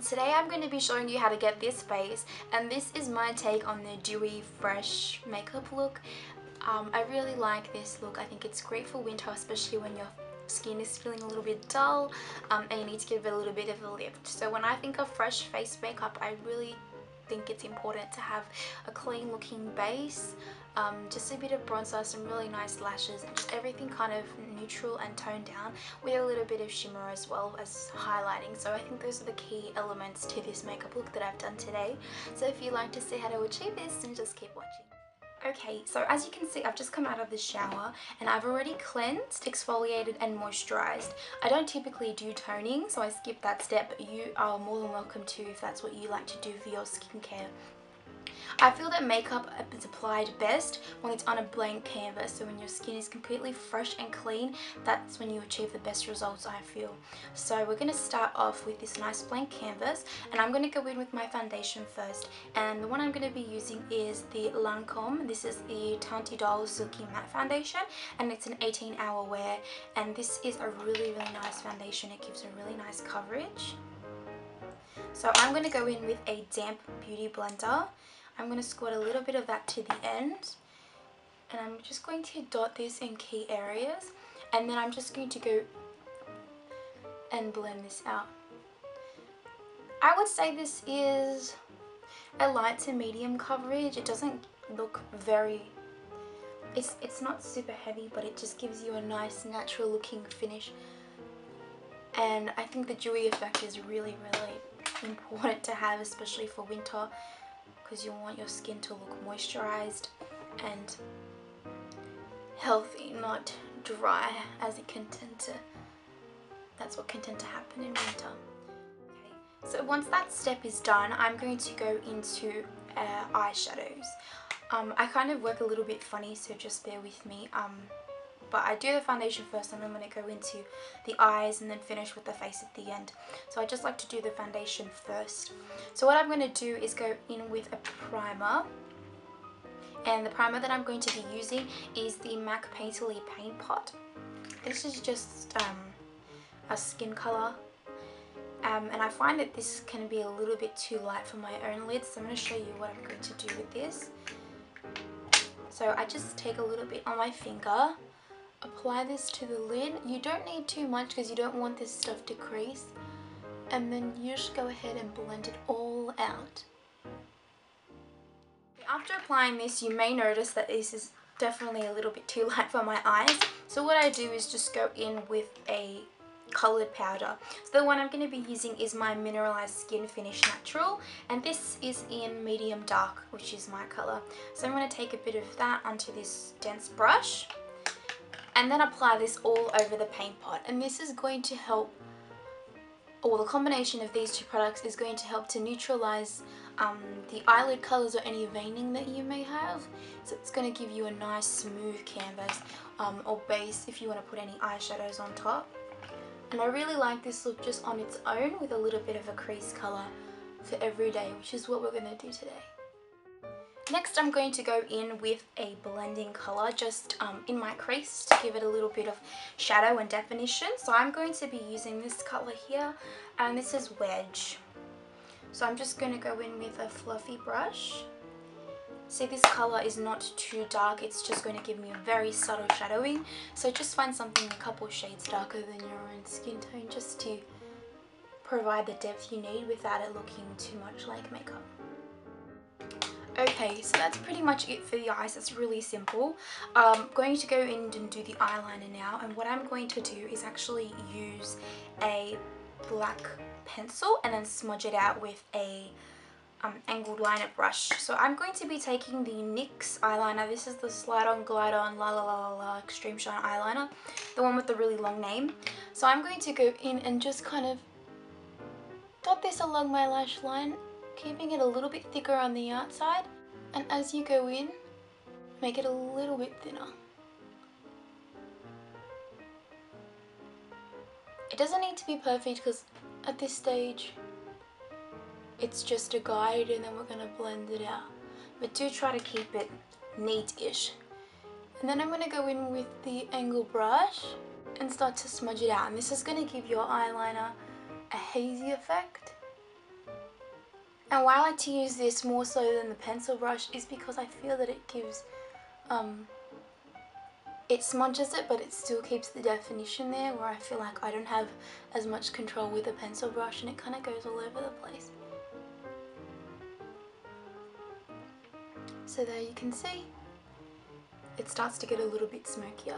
Today I'm going to be showing you how to get this face, and this is my take on the dewy fresh makeup look. I really like this look. I think it's great for winter, especially when your skin is feeling a little bit dull and you need to give it a little bit of a lift. So when I think of fresh face makeup, I really think it's important to have a clean looking base, just a bit of bronzer, some really nice lashes, and just everything kind of neutral and toned down with a little bit of shimmer as well as highlighting. So I think those are the key elements to this makeup look that I've done today. So if you'd like to see how to achieve this, then just keep watching. Okay, so as you can see, I've just come out of the shower and I've already cleansed, exfoliated and moisturized. I don't typically do toning, so I skip that step, but you are more than welcome to if that's what you like to do for your skincare. I feel that makeup is applied best when it's on a blank canvas, so when your skin is completely fresh and clean, that's when you achieve the best results, I feel. So we're going to start off with this nice blank canvas, and I'm going to go in with my foundation first, and the one I'm going to be using is the Lancome. This is the Teint Idole Silky Matte Foundation, and it's an 18-hour wear, and this is a really nice foundation. It gives a really nice coverage. So I'm going to go in with a damp beauty blender. I'm going to squirt a little bit of that to the end, and I'm just going to dot this in key areas, and then I'm just going to go and blend this out. I would say this is a light to medium coverage. It doesn't look very, it's not super heavy, but it just gives you a nice natural looking finish, and I think the dewy effect is really important to have, especially for winter, because you want your skin to look moisturized and healthy, not dry, as it can tend to, that's what can tend to happen in winter. Okay, so once that step is done, I'm going to go into eyeshadows. I kind of work a little bit funny, so just bear with me. But I do the foundation first, and I'm going to go into the eyes and then finish with the face at the end. So I just like to do the foundation first. So what I'm going to do is go in with a primer. And the primer that I'm going to be using is the MAC Painterly Paint Pot. This is just a skin colour. And I find that this can be a little bit too light for my own lids. So I'm going to show you what I'm going to do with this. So I just take a little bit on my finger. Apply this to the lid. You don't need too much because you don't want this stuff to crease. And then you just go ahead and blend it all out. After applying this, you may notice that this is definitely a little bit too light for my eyes. So what I do is just go in with a coloured powder. So the one I'm going to be using is my Mineralized Skinfinish Natural, and this is in medium dark, which is my colour. So I'm going to take a bit of that onto this dense brush, and then apply this all over the paint pot. And this is going to help, or the combination of these two products is going to help to neutralize the eyelid colors or any veining that you may have. So it's going to give you a nice smooth canvas or base if you want to put any eyeshadows on top. And I really like this look just on its own with a little bit of a crease color for every day, which is what we're going to do today. Next, I'm going to go in with a blending colour just in my crease to give it a little bit of shadow and definition. So I'm going to be using this colour here, and this is Wedge. So I'm just going to go in with a fluffy brush. See, this colour is not too dark, it's just going to give me a very subtle shadowing. So just find something a couple shades darker than your own skin tone just to provide the depth you need without it looking too much like makeup. Okay, so that's pretty much it for the eyes. It's really simple. I'm going to go in and do the eyeliner now, and what I'm going to do is actually use a black pencil and then smudge it out with a angled liner brush. So I'm going to be taking the NYX eyeliner. This is the Slide On Glide On La La La La Extreme Shine eyeliner, the one with the really long name. So I'm going to go in and just kind of dot this along my lash line, keeping it a little bit thicker on the outside, and as you go in, make it a little bit thinner. It doesn't need to be perfect because at this stage it's just a guide, and then we're going to blend it out, but do try to keep it neat-ish. And then I'm going to go in with the angle brush and start to smudge it out, and this is going to give your eyeliner a hazy effect. And why I like to use this more so than the pencil brush is because I feel that it gives, it smudges it, but it still keeps the definition there, where I feel like I don't have as much control with a pencil brush and it kind of goes all over the place. So there you can see, it starts to get a little bit smokier.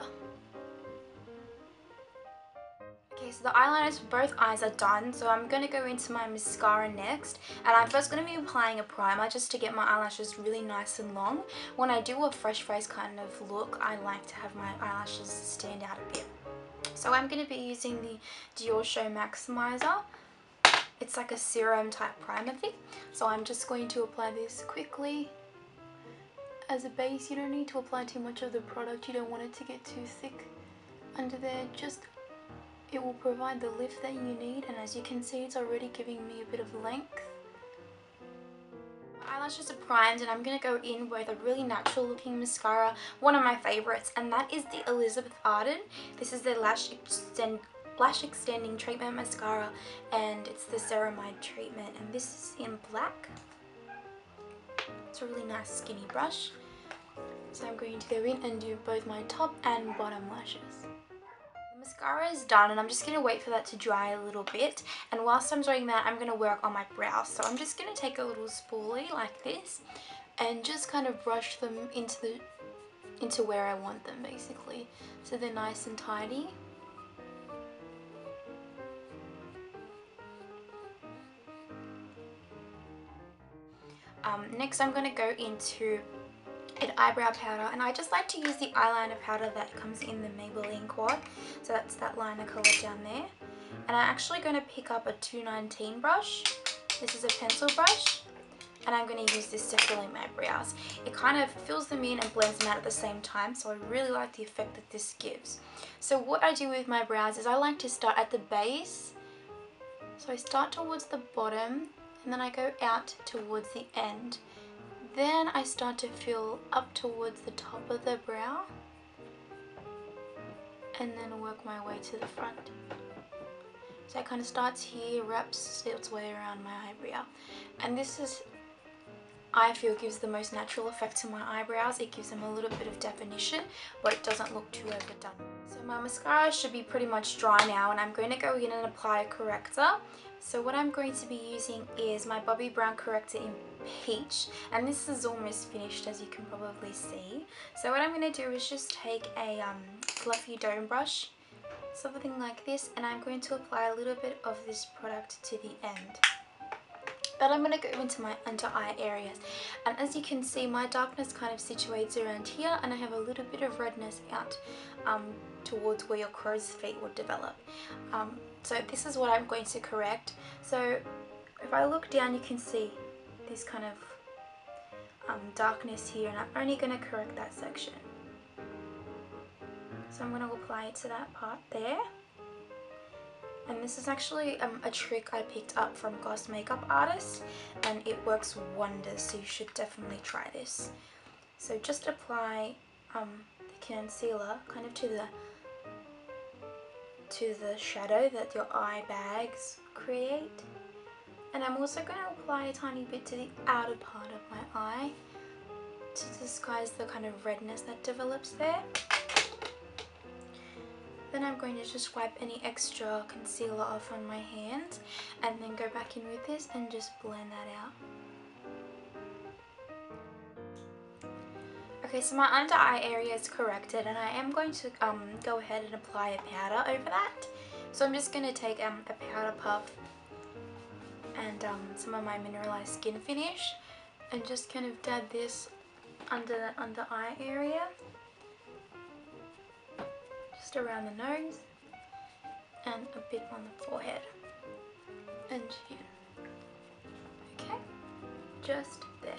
Okay, so the eyeliners for both eyes are done, so I'm going to go into my mascara next, and I'm first going to be applying a primer just to get my eyelashes really nice and long. When I do a fresh face kind of look, I like to have my eyelashes stand out a bit. So I'm going to be using the Diorshow Maximiser. It's like a serum type primer thing, so I'm just going to apply this quickly as a base. You don't need to apply too much of the product, you don't want it to get too thick under there, just it will provide the lift that you need, and as you can see it's already giving me a bit of length. My eyelashes are primed and I'm going to go in with a really natural looking mascara, one of my favourites, and that is the Elizabeth Arden. This is the Lash Extending Treatment Mascara, and it's the ceramide treatment, and this is in black. It's a really nice skinny brush. So I'm going to go in and do both my top and bottom lashes. The mascara is done and I'm just going to wait for that to dry a little bit, and whilst I'm doing that I'm going to work on my brows. So I'm just going to take a little spoolie like this and just kind of brush them into where I want them, basically, so they're nice and tidy. Next I'm going to go into an eyebrow powder, and I just like to use the eyeliner powder that comes in the Maybelline quad, so that's that liner colour down there. And I'm actually going to pick up a 219 brush. This is a pencil brush, and I'm going to use this to fill in my brows. It kind of fills them in and blends them out at the same time, so I really like the effect that this gives. So what I do with my brows is I like to start at the base, so I start towards the bottom and then I go out towards the end. Then I start to fill up towards the top of the brow and then work my way to the front. So it kind of starts here, wraps its way around my eyebrow, and this is, I feel, gives the most natural effect to my eyebrows. It gives them a little bit of definition, but it doesn't look too overdone. So my mascara should be pretty much dry now, and I'm going to go in and apply a corrector. So what I'm going to be using is my Bobbi Brown Corrector in Peach, and this is almost finished, as you can probably see. So what I'm going to do is just take a fluffy dome brush, something like this, and I'm going to apply a little bit of this product to the end. Then I'm going to go into my under eye areas, and as you can see my darkness kind of situates around here, and I have a little bit of redness out towards where your crow's feet would develop. So this is what I'm going to correct. So if I look down you can see this kind of darkness here, and I'm only going to correct that section. So I'm going to apply it to that part there. And this is actually a trick I picked up from Gloss Makeup Artist, and it works wonders, so you should definitely try this. So just apply the concealer kind of to the shadow that your eye bags create. And I'm also going to apply a tiny bit to the outer part of my eye to disguise the kind of redness that develops there. Then I'm going to just wipe any extra concealer off on my hands and then go back in with this and just blend that out. Okay, so my under eye area is corrected, and I am going to go ahead and apply a powder over that. So I'm just going to take a powder puff and some of my Mineralized Skinfinish and just kind of dab this under the under eye area. Just around the nose and a bit on the forehead and chin. Okay, just there.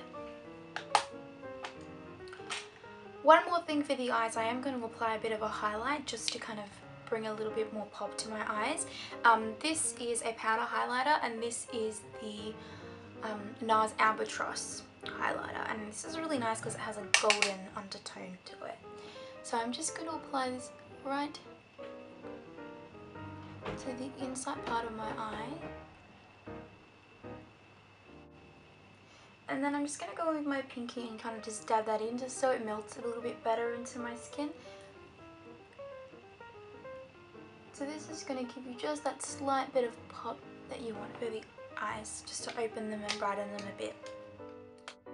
One more thing for the eyes, I am going to apply a bit of a highlight just to kind of bring a little bit more pop to my eyes. This is a powder highlighter, and this is the NARS Albatross highlighter, and this is really nice because it has a golden undertone to it. So I'm just going to apply this right to the inside part of my eye, And then I'm just going to go in with my pinky and kind of just dab that in just so it melts a little bit better into my skin. So this is going to give you just that slight bit of pop that you want for the eyes, just to open them and brighten them a bit.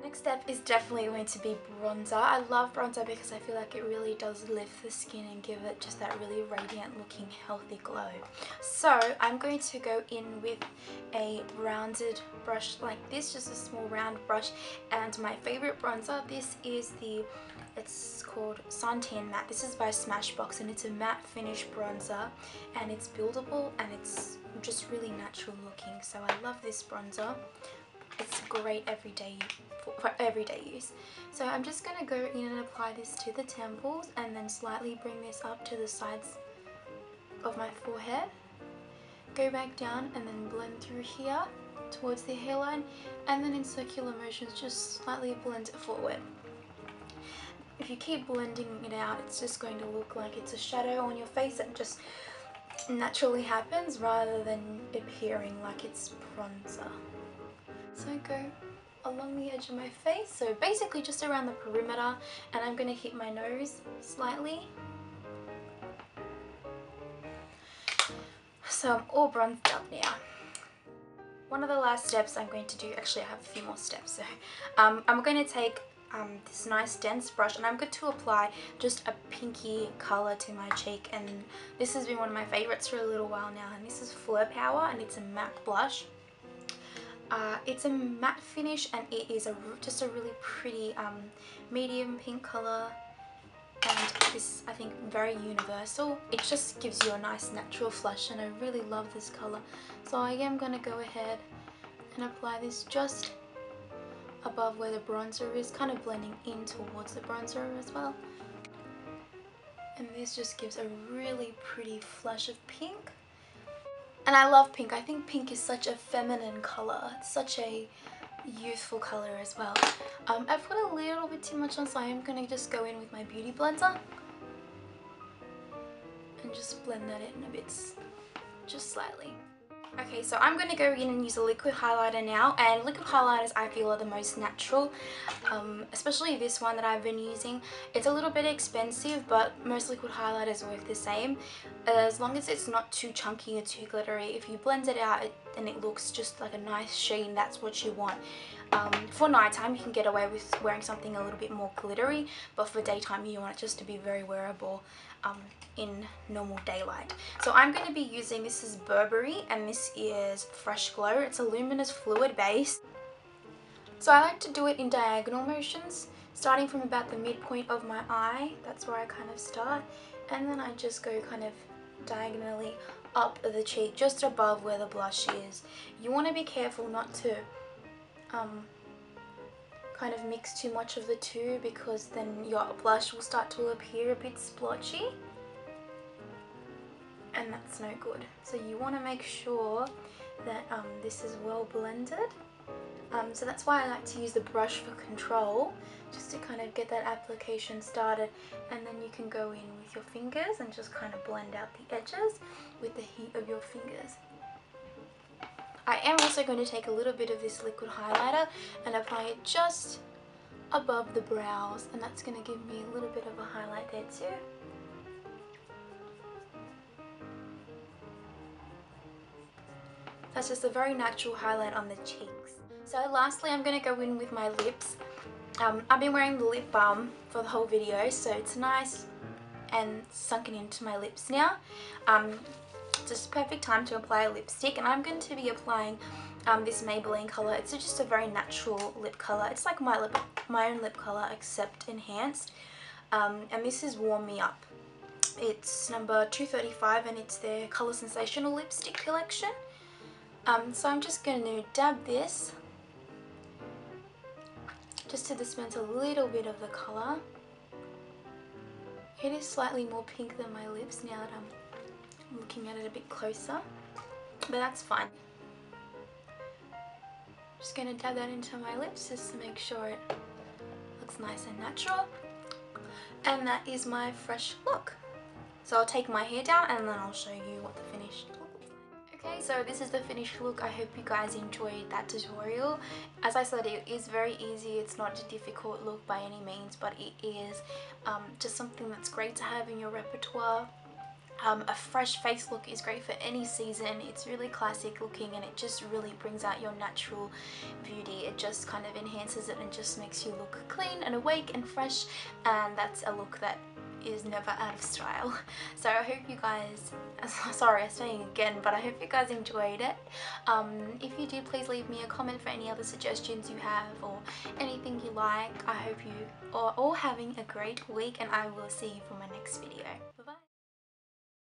Next step is definitely going to be bronzer. I love bronzer because I feel like it really does lift the skin and give it just that really radiant looking healthy glow. So I'm going to go in with a rounded brush like this, just a small round brush, and my favorite bronzer, this is it's called Suntan Matte. This is by Smashbox and it's a matte finish bronzer and it's buildable and it's just really natural looking. So I love this bronzer. It's great for everyday use. So I'm just going to go in and apply this to the temples and then slightly bring this up to the sides of my forehead. Go back down and then blend through here towards the hairline, and then in circular motions just slightly blend it forward. If you keep blending it out, it's just going to look like it's a shadow on your face that just naturally happens rather than appearing like it's bronzer. So go along the edge of my face, so basically just around the perimeter, and I'm going to hit my nose slightly. So I'm all bronzed up now. One of the last steps I'm going to do, actually I have a few more steps, so I'm going to take this nice dense brush and I'm going to apply just a pinky colour to my cheek, and this has been one of my favourites for a little while now, and this is Fleur Power and it's a matte blush. It's a matte finish and it is just a really pretty medium pink colour, and this I think very universal. It just gives you a nice natural flush and I really love this colour. So I am going to go ahead and apply this just above where the bronzer is, kind of blending in towards the bronzer as well. And this just gives a really pretty flush of pink. And I love pink. I think pink is such a feminine colour. It's such a youthful colour as well. I've put a little bit too much on, so I am going to just go in with my beauty blender and just blend that in a bit, just slightly. Okay, so I'm going to go in and use a liquid highlighter now, and liquid highlighters I feel are the most natural, especially this one that I've been using. It's a little bit expensive, but most liquid highlighters work the same, as long as it's not too chunky or too glittery. If you blend it out and it looks just like a nice sheen, that's what you want. For nighttime you can get away with wearing something a little bit more glittery, but for daytime you want it just to be very wearable in normal daylight. So I'm going to be using, this is Burberry and this is Fresh Glow. It's a luminous fluid base. So I like to do it in diagonal motions, starting from about the midpoint of my eye. That's where I kind of start, and then I just go kind of diagonally up the cheek just above where the blush is. You want to be careful not to kind of mix too much of the two, because then your blush will start to appear a bit splotchy and that's no good. So you want to make sure that this is well blended. So that's why I like to use the brush for control, just to kind of get that application started, and then you can go in with your fingers and just kind of blend out the edges with the heat of your fingers. I am also going to take a little bit of this liquid highlighter and apply it just above the brows, and that's going to give me a little bit of a highlight there too. That's just a very natural highlight on the cheeks. So lastly I'm going to go in with my lips. I've been wearing the lip balm for the whole video, so it's nice and sunken into my lips now. Just a perfect time to apply a lipstick, and I'm going to be applying this Maybelline colour. It's just a very natural lip colour. It's like my own lip colour except enhanced, and this is Warm Me Up. It's number 235 and it's their Colour Sensational lipstick collection. So I'm just going to dab this just to dispense a little bit of the colour. It is slightly more pink than my lips now that I'm looking at it a bit closer, but that's fine. Just going to dab that into my lips just to make sure it looks nice and natural. And that is my fresh look. So I'll take my hair down and then I'll show you what the finished look looks like. Okay, so this is the finished look. I hope you guys enjoyed that tutorial. As I said, it is very easy. It's not a difficult look by any means, but it is just something that's great to have in your repertoire. A fresh face look is great for any season. It's really classic looking and it just really brings out your natural beauty. It just kind of enhances it and just makes you look clean and awake and fresh, and that's a look that is never out of style. So I hope you guys, sorry I'm saying again, but I hope you guys enjoyed it. If you did, please leave me a comment for any other suggestions you have or anything you like. I hope you are all having a great week, and I will see you for my next video.